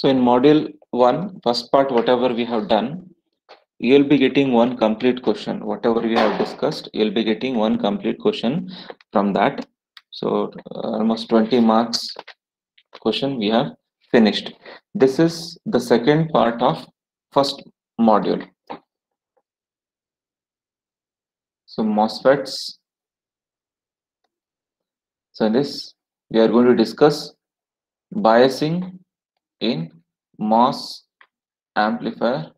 So in module 1, first part, whatever we have done, you'll be getting one complete question. Whatever we have discussed, you'll be getting one complete question from that. So almost 20 marks question we have finished. This is the second part of first module. So MOSFETs. So in this, we are going to discuss biasing in MOS amplifier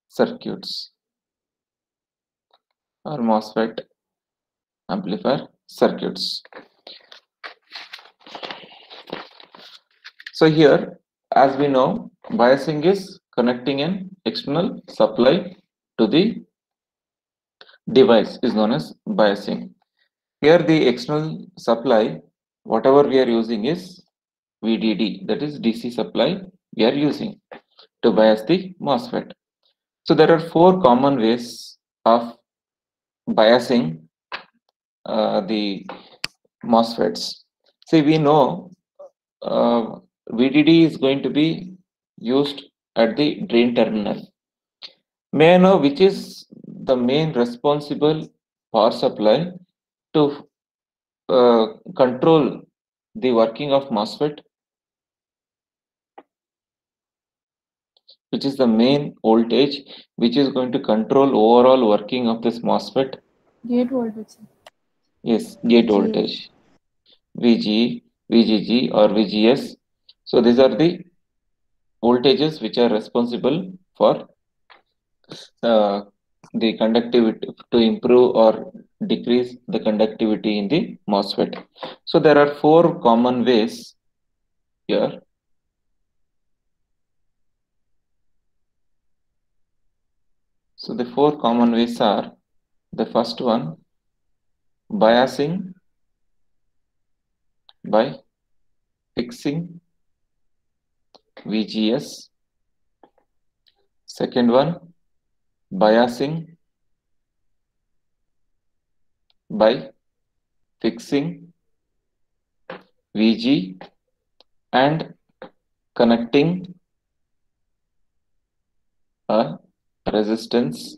circuits or MOSFET amplifier circuits. So here, as we know, biasing is connecting an external supply to the device is known as biasing. Here the external supply, whatever we are using is VDD, that is DC supply we are using to bias the MOSFET. So there are four common ways of biasing the MOSFETs. See, we know VDD is going to be used at the drain terminal. May I know which is the main responsible power supply to control the working of MOSFET? Which is the main voltage which is going to control overall working of this MOSFET? Gate voltage, sir. Yes, gate VGA. voltage. VG, VGG or VGS. So these are the voltages which are responsible for the conductivity, to improve or decrease the conductivity in the MOSFET. So there are four common ways here. So the four common ways are: the first one, biasing by fixing VGS. Second one, biasing by fixing VG and connecting a resistance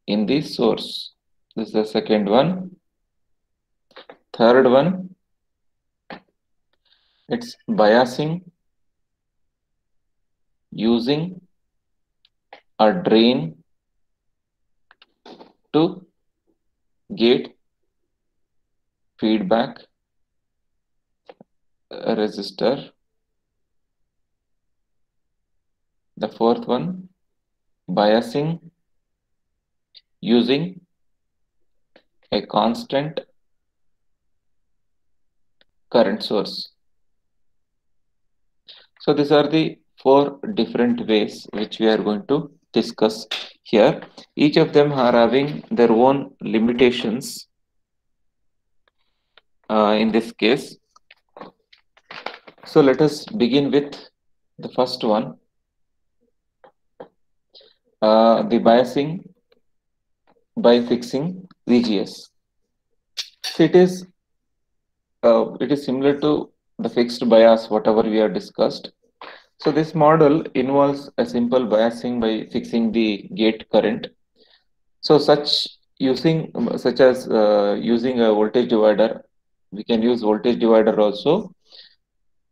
in the source. This is the second one. Third one, it's biasing using a drain to gate feedback resistor. The fourth one, biasing using a constant current source. So these are the four different ways which we are going to discuss here. Each of them are having their own limitations in this case. So let us begin with the first one, the biasing by fixing VGS. So it is similar to the fixed bias, whatever we have discussed. So this model involves a simple biasing by fixing the gate current. So such as using a voltage divider, we can use voltage divider also,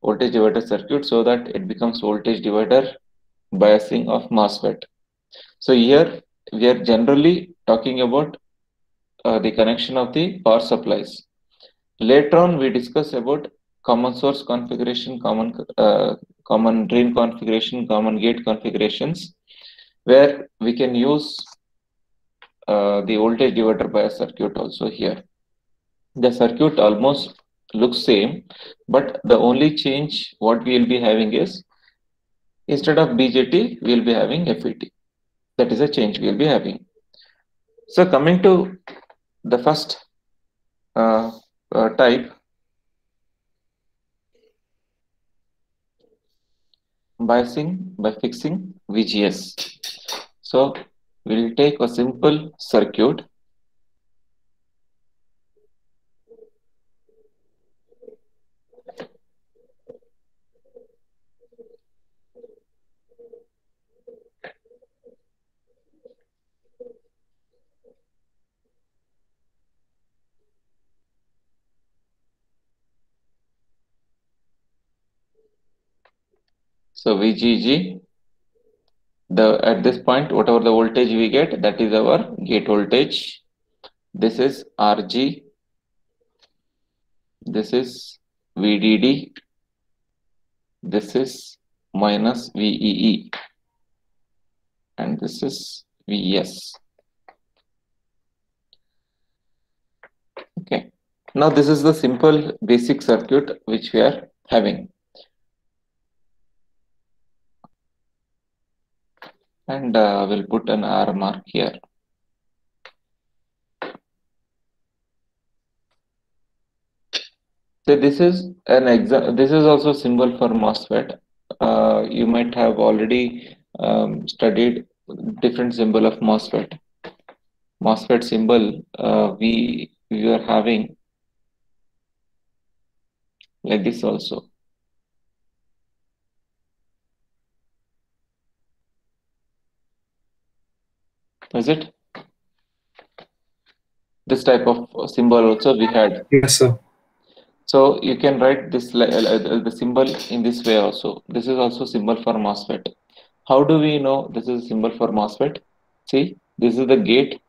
voltage divider circuit, so that it becomes voltage divider biasing of MOSFET. So here we are generally talking about the connection of the power supplies. Later on, we discuss about common source configuration, common drain configuration, common gate configurations, where we can use the voltage divider bias circuit also here. The circuit almost looks same, but the only change what we will be having is, instead of BJT, we will be having FET. That is a change we will be having. So coming to the first type, biasing by fixing VGS. So we'll take a simple circuit. So VGG, at this point, whatever the voltage we get, that is our gate voltage. This is RG, this is VDD, this is minus VEE, and this is VS. Okay. Now this is the simple basic circuit which we are having. And we'll put an R mark here. So this is an this is also symbol for MOSFET. You might have already studied different symbol of MOSFET. MOSFET symbol we are having like this also. Is it? This type of symbol also we had. Yes, sir. So you can write this the symbol in this way also. This is also symbol for MOSFET. How do we know this is a symbol for MOSFET? See, this is the gate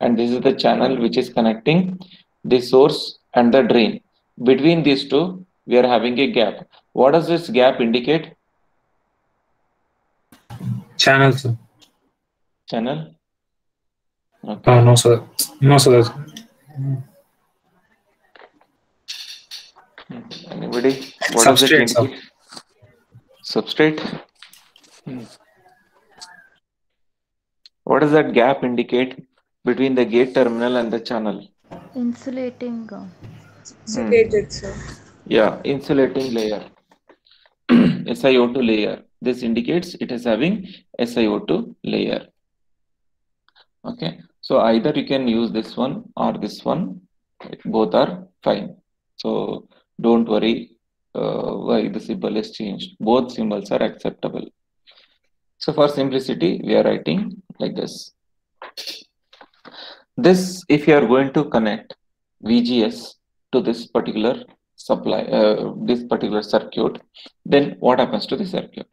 and this is the channel which is connecting the source and the drain. Between these two, we are having a gap. What does this gap indicate? Channel, sir. Channel? Okay. No, sir. No, sir. Anybody? What does it Substrate, sir. indicate? Substrate? What does that gap indicate between the gate terminal and the channel? Insulating. Insulated, sir. Yeah, insulating layer. SiO2 layer. This indicates it is having SiO2 layer. Okay, so either you can use this one or this one. Both are fine. So don't worry why the symbol is changed. Both symbols are acceptable. So for simplicity, we are writing like this. This, if you are going to connect VGS to this particular supply, this particular circuit, then what happens to the circuit?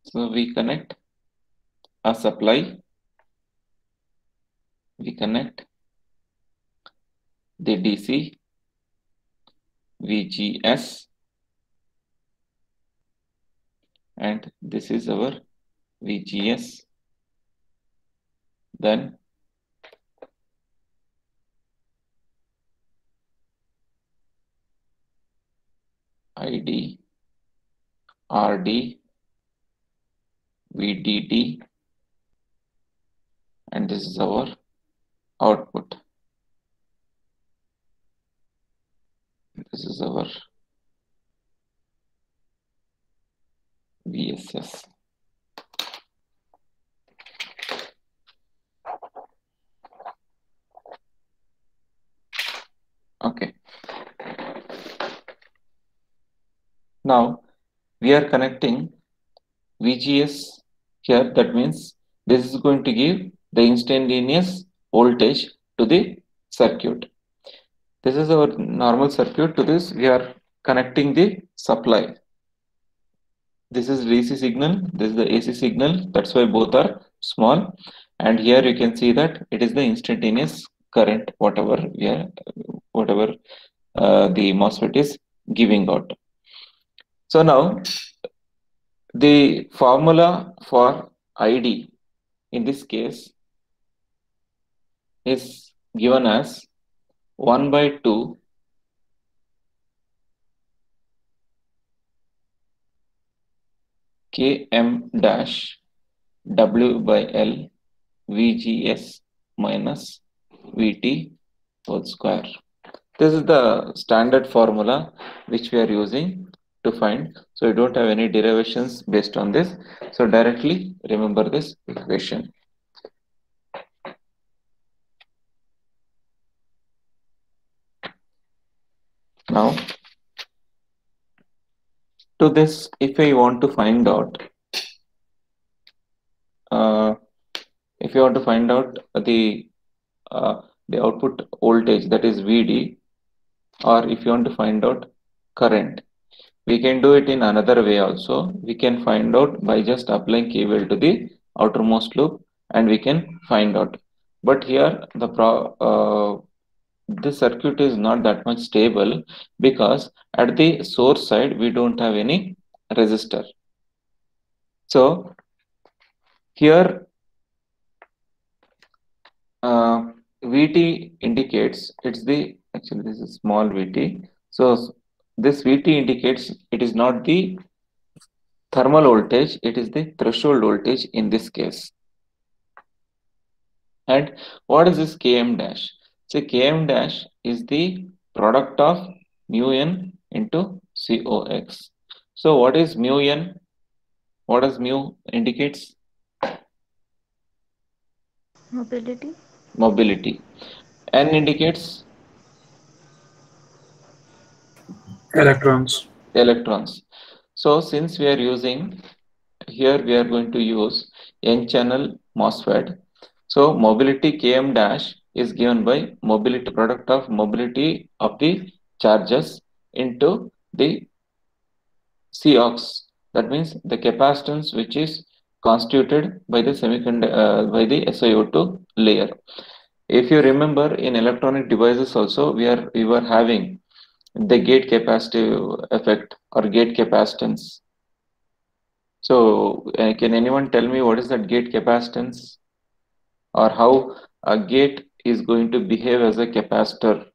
So we connect a supply, we connect the DC VGS, and this is our VGS. Then ID, RD, VDD, and this is our output. This is our VSS. Okay. Now we are connecting VGS here. That means this is going to give the instantaneous voltage to the circuit. This is our normal circuit. To this, we are connecting the supply. This is DC signal, this is the AC signal. That's why both are small. And here you can see that it is the instantaneous current, whatever the MOSFET is giving out. So now the formula for ID in this case is given as 1 by 2 Km dash W by L VGS minus VT whole square. This is the standard formula which we are using to find. So you don't have any derivations based on this. So directly remember this equation. Now, to this, if I want to find out, the output voltage, that is VD, or if you want to find out current, We can do it in another way also. We can find out by just applying KVL to the outermost loop, and we can find out. But here this circuit is not that much stable because at the source side we don't have any resistor. So here VT indicates it's the actually this is small VT. So this VT indicates it is not the thermal voltage, it is the threshold voltage in this case. And what is this Km dash? So Km dash is the product of mu n into Cox. So what is mu n? What does mu indicates? Mobility. Mobility. N indicates Electrons. electrons. So since we are using here, we are going to use n-channel MOSFET. So mobility Km dash is given by mobility product of mobility of the charges into the Cox. That means the capacitance which is constituted by the by the SiO2 layer. If you remember, in electronic devices also we were having the gate capacitive effect or gate capacitance. So can anyone tell me what is that gate capacitance, or how a gate is going to behave as a capacitor?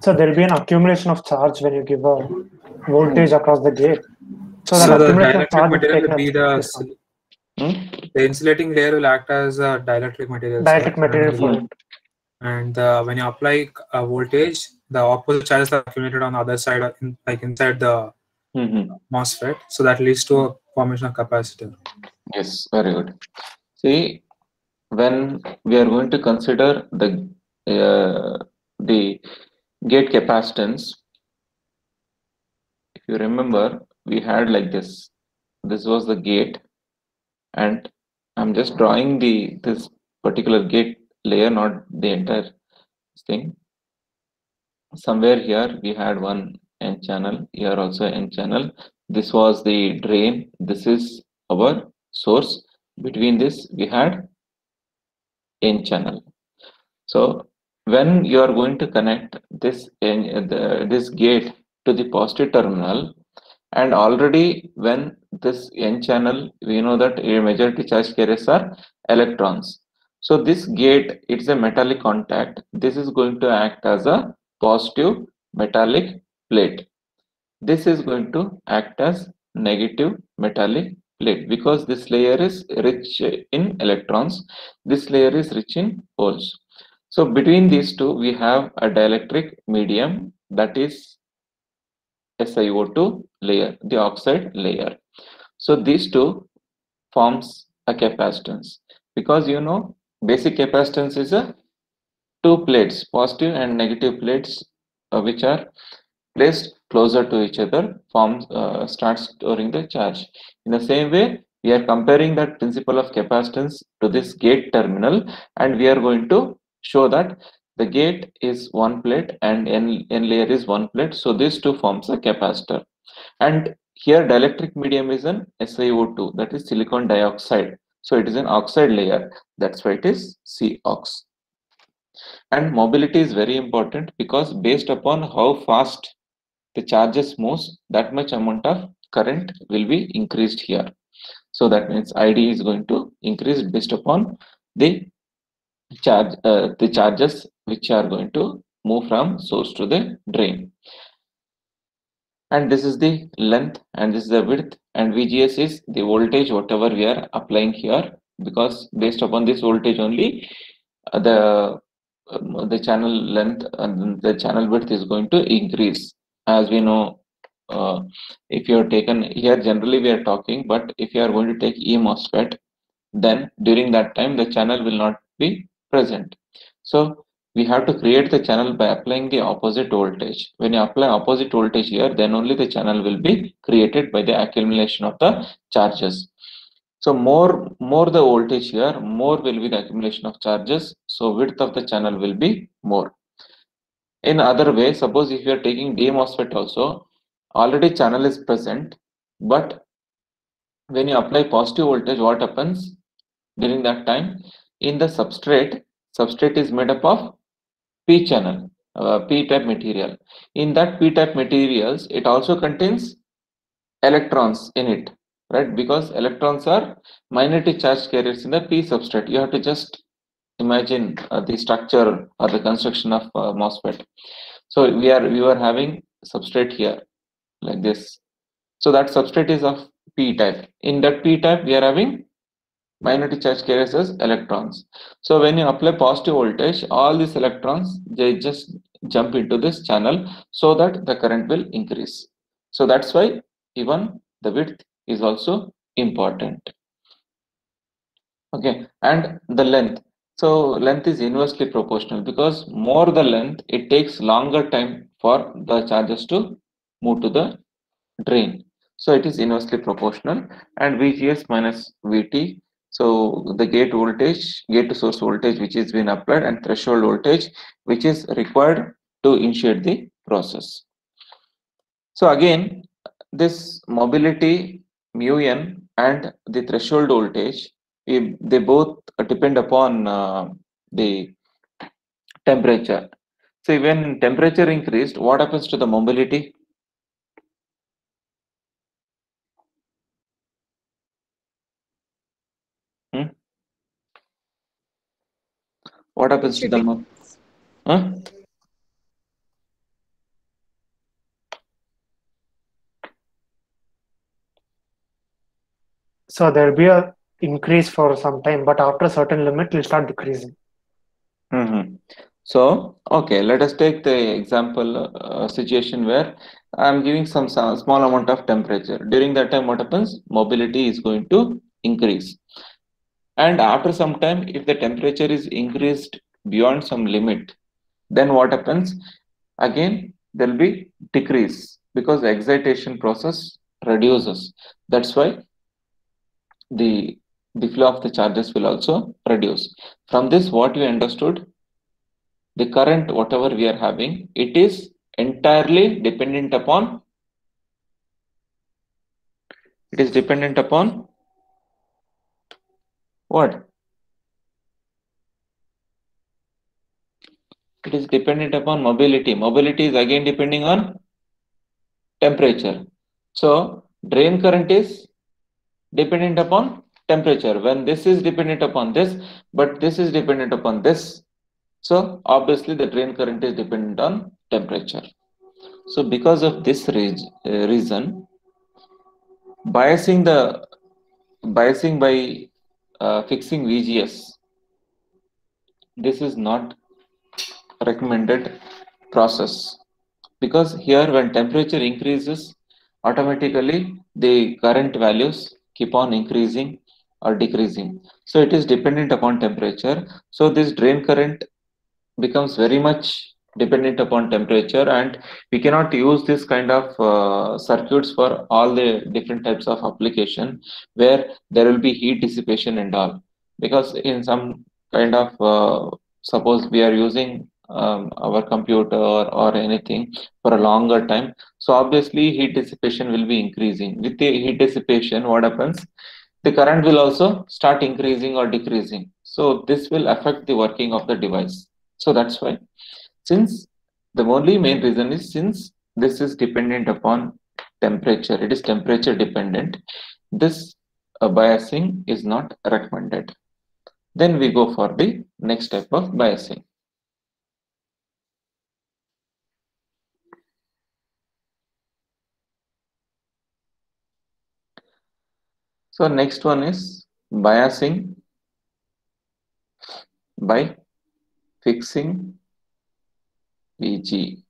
So there will be an accumulation of charge when you give a voltage across the gate. So So that the accumulation of dielectric charge is material taken will be up. the insulating layer will act as a dielectric material. Dielectric material for it. And when you apply a voltage, the opposite charges are accumulated on the other side, like inside the MOSFET. So that leads to a formation of capacitor. Yes, very good. See, when we are going to consider the gate capacitance, if you remember, we had like this. This was the gate, and I'm just drawing this particular gate layer, not the entire thing. Somewhere here we had one N channel, here also N channel. This was the drain. This is our source. Between this we had N channel. So when you are going to connect this this gate to the positive terminal, and already when this N channel, we know that a majority charge carriers are electrons. So this gate, it's a metallic contact. This is going to act as a positive metallic plate. This is going to act as negative metallic plate because this layer is rich in electrons. This layer is rich in holes. So between these two, we have a dielectric medium, that is SiO2 layer, the oxide layer. So these two forms a capacitance, because you know basic capacitance is a two plates, positive and negative plates, which are placed closer to each other, starts storing the charge. In the same way, we are comparing that principle of capacitance to this gate terminal, and we are going to show that the gate is one plate and n layer is one plate. So these two forms a capacitor. And here dielectric medium is an SiO2, that is silicon dioxide. So it is an oxide layer. That's why it is COX. And mobility is very important because based upon how fast the charges moves, that much amount of current will be increased here. So that means ID is going to increase based upon the charges which are going to move from source to the drain. And this is the length and this is the width, and VGS is the voltage whatever we are applying here, because based upon this voltage only the channel length and the channel width is going to increase. As we know, if you are taken here, generally we are talking, but if you are going to take E MOSFET, then during that time the channel will not be present. So we have to create the channel by applying the opposite voltage. When you apply opposite voltage here, then only the channel will be created by the accumulation of the charges. So more the voltage here, more will be the accumulation of charges. So width of the channel will be more. In other way, suppose if you are taking D MOSFET also, already channel is present, but when you apply positive voltage, what happens during that time? In the substrate is made up of P channel, P-type material. In that P-type materials, it also contains electrons in it, right? Because electrons are minority charge carriers in the P substrate. You have to just imagine the structure or the construction of MOSFET. So we were having substrate here like this. So that substrate is of P type. In that P type, we are having minority charge carriers as electrons. So when you apply positive voltage, all these electrons, they just jump into this channel so that the current will increase. So that's why even the width is also important. Okay, and the length. So length is inversely proportional, because more the length, it takes longer time for the charges to move to the drain. So it is inversely proportional, and VGS minus VT. So the gate to source voltage which is been applied, and threshold voltage which is required to initiate the process. So again, this mobility mu n and the threshold voltage, they both depend upon the temperature. So when temperature increased, what happens to the mobility? What happens to the So there'll be a increase for some time, but after a certain limit, it will start decreasing. So, okay, let us take the example situation where I'm giving some small amount of temperature. During that time, what happens? Mobility is going to increase. And after some time, if the temperature is increased beyond some limit, then what happens? Again, there will be decrease, because the excitation process reduces. That's why the flow of the charges will also reduce. From this, what we understood, the current, whatever we are having, it is entirely dependent upon, what? It is dependent upon mobility. Mobility is again depending on temperature. So drain current is dependent upon temperature. When this is dependent upon this, but this is dependent upon this, so obviously the drain current is dependent on temperature. So because of this reason, biasing by fixing VGS, this is not recommended process, because here when temperature increases, automatically the current values keep on increasing or decreasing. So it is dependent upon temperature. So this drain current becomes very much dependent upon temperature, and we cannot use this kind of circuits for all the different types of application where there will be heat dissipation and all, because in some kind of suppose we are using our computer or anything for a longer time, so obviously heat dissipation will be increasing. With the heat dissipation, what happens? The current will also start increasing or decreasing. So this will affect the working of the device. So that's why, since the only main reason is, since this is dependent upon temperature, it is temperature dependent, this biasing is not recommended. Then we go for the next type of biasing. So next one is biasing by fixing VG.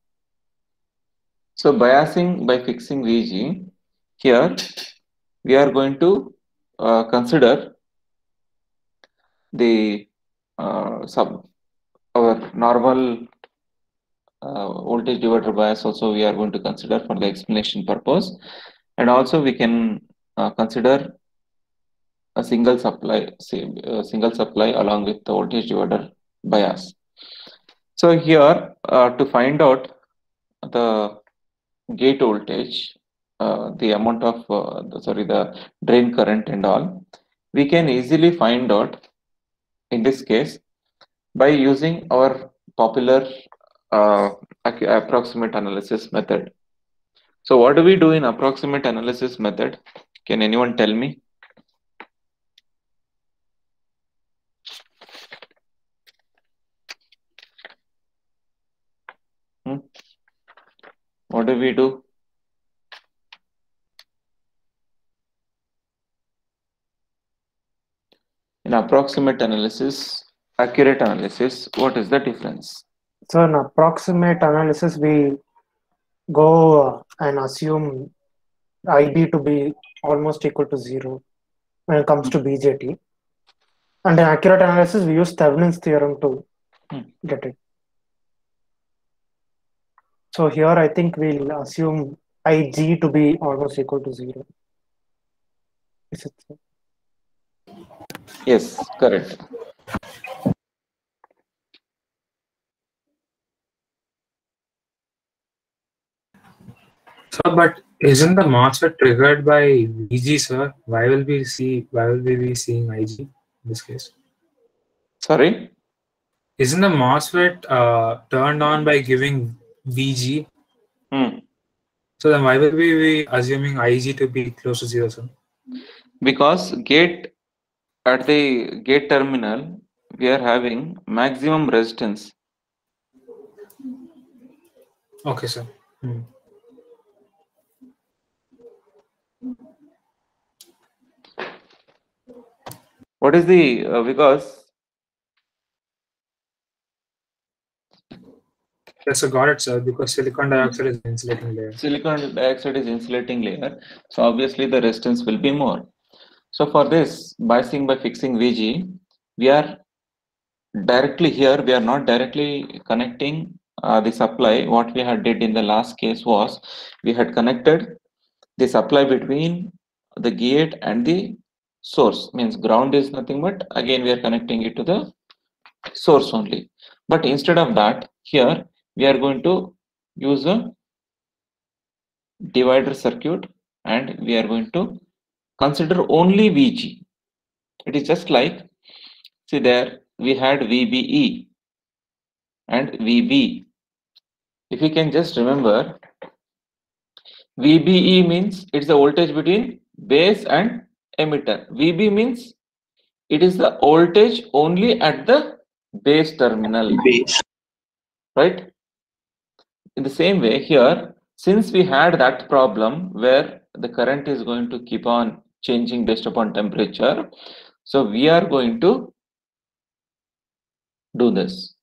So biasing by fixing VG, here we are going to consider the our normal voltage divider bias also we are going to consider for the explanation purpose, and also we can consider a single supply along with the voltage divider bias. So here, to find out the gate voltage, the amount of the drain current and all, we can easily find out in this case by using our popular approximate analysis method. So what do we do in approximate analysis method? Can anyone tell me? What do we do? In approximate analysis, accurate analysis, what is the difference? So in approximate analysis, we go and assume IB to be almost equal to 0 when it comes to BJT. And in accurate analysis, we use Thevenin's theorem to get it. So here I think we'll assume IG to be almost equal to 0. Is it so? Yes, correct. So, but isn't the MOSFET triggered by VG, sir? Why will we be seeing IG in this case? Sorry? Isn't the MOSFET turned on by giving VG? So then why will we be assuming IG to be close to 0, sir? Because at the gate terminal, we are having maximum resistance. Okay, sir. What is the because? Yes, I got it, sir. Because silicon dioxide is insulating layer. Silicon dioxide is insulating layer, so obviously the resistance will be more. So for this biasing by fixing VG, we are directly here. We are not directly connecting the supply. What we had did in the last case was we had connected the supply between the gate and the source. Means ground is nothing but again we are connecting it to the source only. But instead of that, here we are going to use a divider circuit and we are going to consider only VG. It is just like, see there we had VBE and VB. If you can just remember, VBE means it's the voltage between base and emitter. VB means it is the voltage only at the base terminal. Right? In the same way here, since we had that problem where the current is going to keep on changing based upon temperature, so we are going to do this.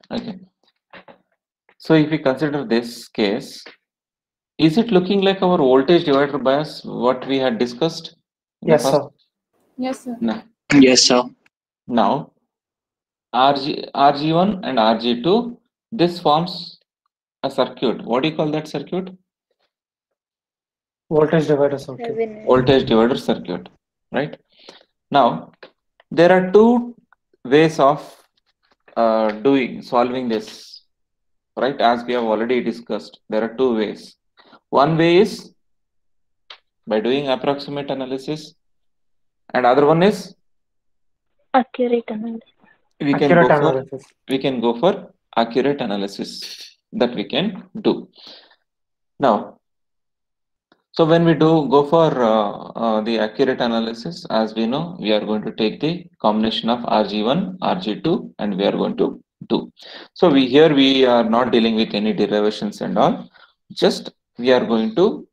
Okay. So if we consider this case, is it looking like our voltage divider bias, what we had discussed? Yes, sir. Yes, sir. No. Yes, sir. Now, RG1 and RG2, this forms a circuit. What do you call that circuit? Voltage divider circuit. Voltage divider circuit, right? Now, there are two ways of solving this, right? As we have already discussed, there are two ways. One way is by doing approximate analysis, and other one is Accurate analysis. we can go for accurate analysis that we can do. Now, so when we go for the accurate analysis, as we know, we are going to take the combination of RG1, RG2, and we are going to 2. So here we are not dealing with any derivations and all. Just we are going to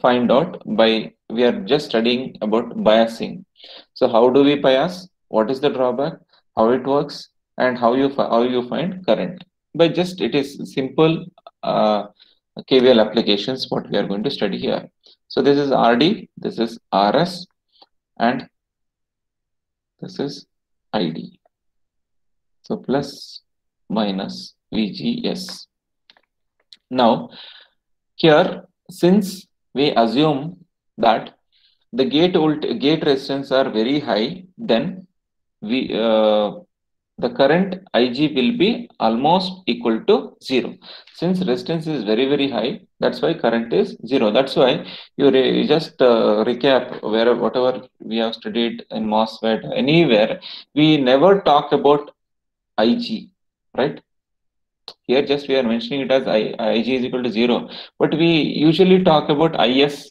find out we are just studying about biasing. So how do we bias? What is the drawback? How it works? And how you find current? By just it is simple KVL applications what we are going to study here. So this is RD, this is RS, and this is ID. So plus minus VGS. Now here, since we assume that the gate resistance are very high, then the current IG will be almost equal to 0. Since resistance is very high, that's why current is 0. That's why you just recap whatever we have studied in MOSFET, anywhere, we never talk about IG, right? Here just we are mentioning it as IG is equal to 0, but we usually talk about IS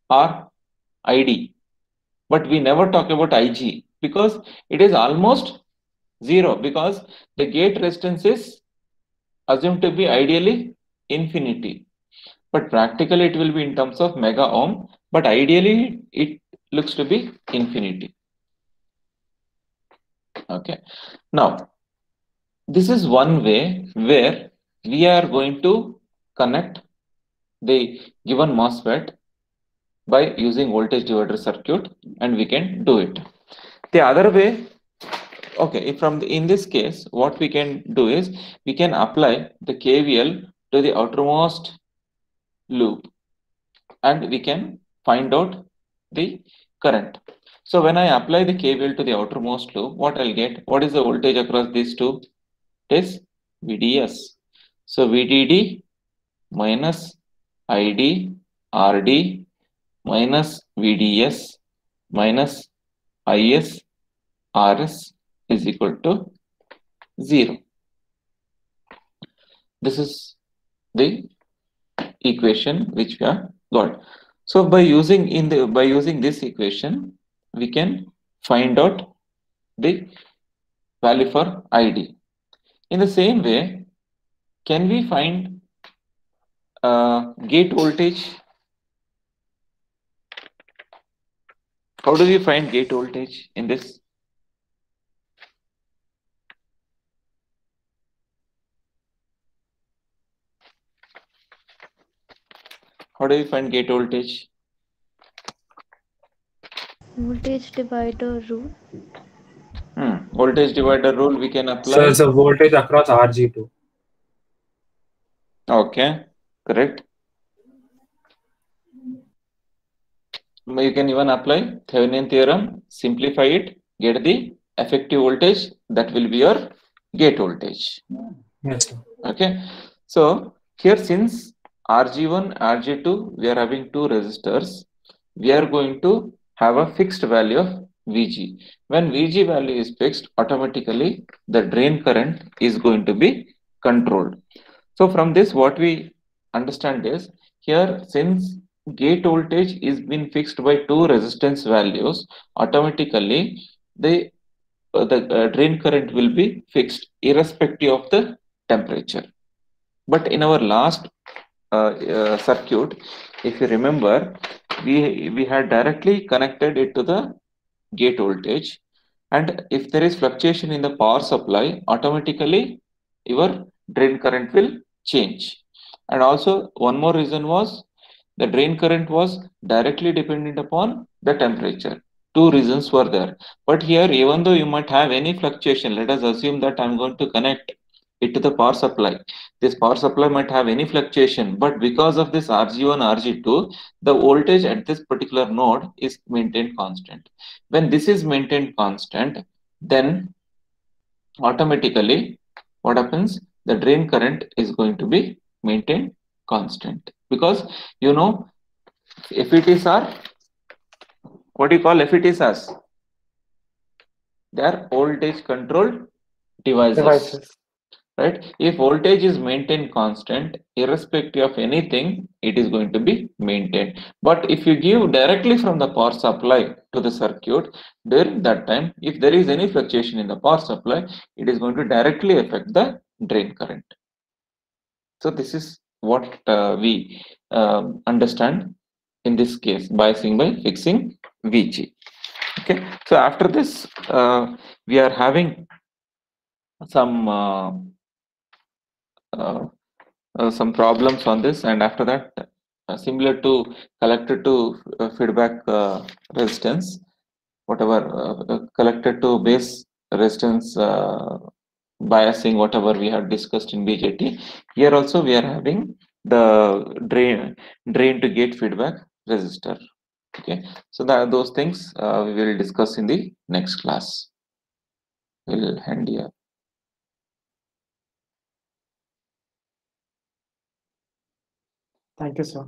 or ID, but we never talk about IG because it is almost 0, because the gate resistance is assumed to be ideally infinity, but practically it will be in terms of mega ohm, but ideally it looks to be infinity. Okay, now this is one way where we are going to connect the given MOSFET by using voltage divider circuit, and we can do it. The other way, okay, in this case, what we can do is we can apply the KVL to the outermost loop, and we can find out the current. So when I apply the KVL to the outermost loop, what I'll get? What is the voltage across these two? It is VDS. So VDD minus ID RD minus VDS minus IS RS is equal to 0. This is the equation which we have got. So by using this equation, we can find out the value for ID. In the same way, can we find gate voltage? How do we find gate voltage in this? How do we find gate voltage? Voltage divider rule. Voltage divider rule we can apply. So it's a voltage across RG2. Okay, correct. You can even apply Thevenin theorem, simplify it, get the effective voltage, that will be your gate voltage. Yes, sir. Okay, so here since RG1, RG2, we are having two resistors, we are going to have a fixed value of VG. When VG value is fixed, automatically the drain current is going to be controlled. So from this, what we understand is, here since gate voltage is been fixed by two resistance values, automatically the drain current will be fixed irrespective of the temperature. But in our last circuit, if you remember, we had directly connected it to the gate voltage, and if there is fluctuation in the power supply, automatically your drain current will change. And also one more reason was the drain current was directly dependent upon the temperature. Two reasons were there. But here, even though you might have any fluctuation, let us assume that I'm going to connect it to the power supply. This power supply might have any fluctuation, but because of this RG1, RG2, the voltage at this particular node is maintained constant. When this is maintained constant, then automatically what happens? The drain current is going to be maintained constant, because you know FETs are, what do you call FETs as? They are voltage controlled devices. right? If voltage is maintained constant, irrespective of anything, it is going to be maintained. But if you give directly from the power supply to the circuit, during that time, if there is any fluctuation in the power supply, it is going to directly affect the drain current. So this is what we understand in this case, biasing by fixing VG. Okay, so after this, we are having some some problems on this, and after that, similar to collector to feedback resistance, whatever collector to base resistance biasing, whatever we have discussed in BJT. Here also we are having the drain to gate feedback resistor. Okay, so those things we will discuss in the next class. We'll hand here. Thank you, sir.